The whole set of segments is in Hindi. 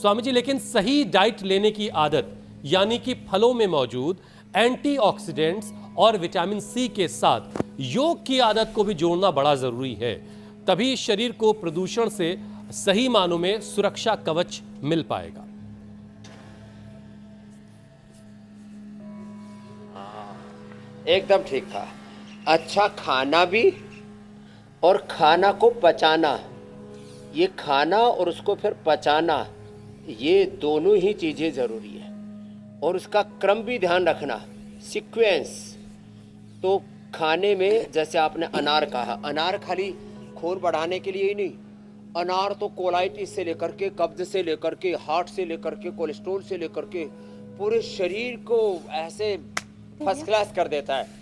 स्वामी जी, लेकिन सही डाइट लेने की आदत यानी कि फलों में मौजूद एंटीऑक्सीडेंट्स और विटामिन सी के साथ योग की आदत को भी जोड़ना बड़ा जरूरी है। तभी शरीर को प्रदूषण से सही मानों में सुरक्षा कवच मिल पाएगा। एकदम ठीक था। अच्छा खाना भी और खाना को पचाना, ये खाना और उसको फिर पचाना, ये दोनों ही चीज़ें ज़रूरी है। और उसका क्रम भी ध्यान रखना, सीक्वेंस। तो खाने में जैसे आपने अनार कहा, अनार खाली खून बढ़ाने के लिए ही नहीं, अनार तो कोलाइटिस से लेकर के, कब्ज से लेकर के, हार्ट से लेकर के, कोलेस्ट्रॉल से लेकर के पूरे शरीर को ऐसे फर्स्ट क्लास कर देता है।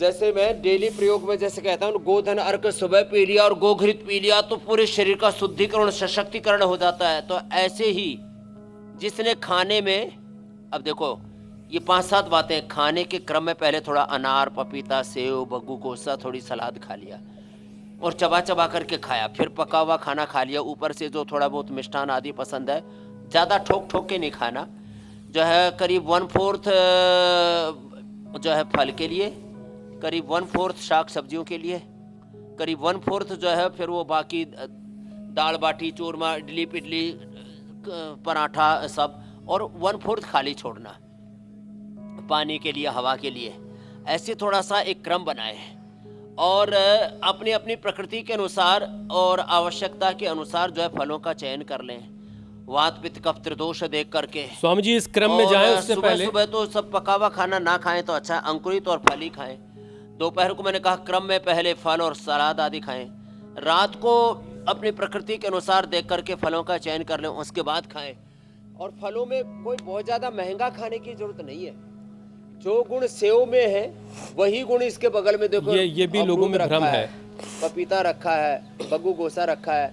जैसे मैं डेली प्रयोग में जैसे कहता हूँ, गोधन अर्क सुबह पी लिया और गोघृत पी लिया तो पूरे शरीर का शुद्धिकरण सशक्तिकरण हो जाता है। तो ऐसे ही जिसने खाने में, अब देखो ये 5-7 बातें खाने के क्रम में, पहले थोड़ा अनार, पपीता, सेव, बग्गू, कोसा, थोड़ी सलाद खा लिया और चबा चबा करके खाया, फिर पका हुआ खाना खा लिया, ऊपर से जो थोड़ा बहुत मिष्ठान आदि पसंद है, ज़्यादा ठोक ठोक के नहीं खाना। जो है करीब 1/4 जो है फल के लिए, करीब 1/4 शाक सब्जियों के लिए, करीब 1/4 जो है फिर वो बाकी दाल बाटी, चूरमा, इडली पिडली, पराठा सब, और 1/4 खाली छोड़ना पानी के लिए, हवा के लिए। ऐसे थोड़ा सा एक क्रम बनाए और अपनी अपनी प्रकृति के अनुसार और आवश्यकता के अनुसार जो है फलों का चयन कर लें, वात पित्त कफ त्रिदोष देख करके। स्वामी जी, इस क्रम में जाएं उससे सुबह पहले सुबह तो सब पका हुआ खाना ना खाएं तो अच्छा, अंकुरित और फल ही खाएं। दोपहर को मैंने कहा क्रम में पहले फल और सलाद आदि खाएं। रात को अपनी प्रकृति के अनुसार देख करके फलों का चयन कर लें, उसके बाद खाएं। और फलों में कोई बहुत ज़्यादा महंगा खाने की जरूरत नहीं है। जो गुण सेव में है वही गुण इसके बगल में देखो, ये भी लोगों में भ्रम है। पपीता रखा है, बग्गू गोसा रखा है।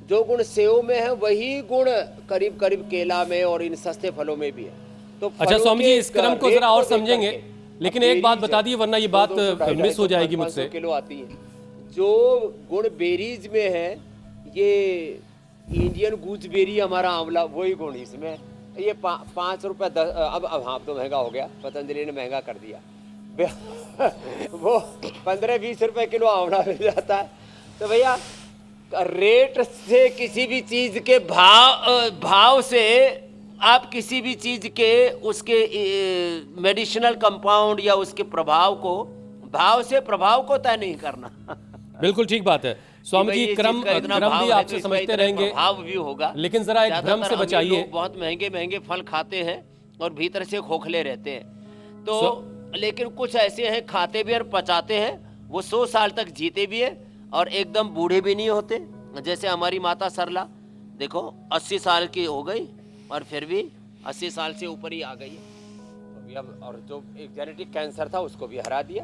जो गुण सेव में है वही गुण करीब करीब केला में और इन सस्ते फलों में भी है। तो अच्छा स्वामी जी, इस क्रम को जरा और समझेंगे, लेकिन एक बात बता दी वरना ये बात मिस हो जाएगी मुझसे। किलो आती है। जो गुण बेरीज में है, ये इंडियन गूजबेरी हमारा आंवला, वही गुण इसमें। ये 5 रुपये 10, अब हाँ तो महंगा हो गया, पतंजलि ने महंगा कर दिया। वो 15-20 रुपए किलो आंवला मिल जाता है। तो भैया रेट से किसी भी चीज के भाव से आप किसी भी चीज के उसके मेडिसिनल कंपाउंड या उसके प्रभाव को, भाव से प्रभाव को तय नहीं करना। बिल्कुल ठीक बात है स्वामी जी, क्रम भी आपसे समझते रहेंगे, भाव भी होगा, लेकिन जरा एक भ्रम से बचाइए। बहुत महंगे महंगे फल खाते हैं और भीतर से खोखले रहते हैं। तो लेकिन कुछ ऐसे हैं खाते भी और पचाते हैं, वो 100 साल तक जीते भी है और एकदम बूढ़े भी नहीं होते। जैसे हमारी माता सरला देखो 80 साल की हो गई और फिर भी 80 साल से ऊपर ही आ गई है। तो अब और जो एक जेनेटिक कैंसर था उसको भी हरा दिया।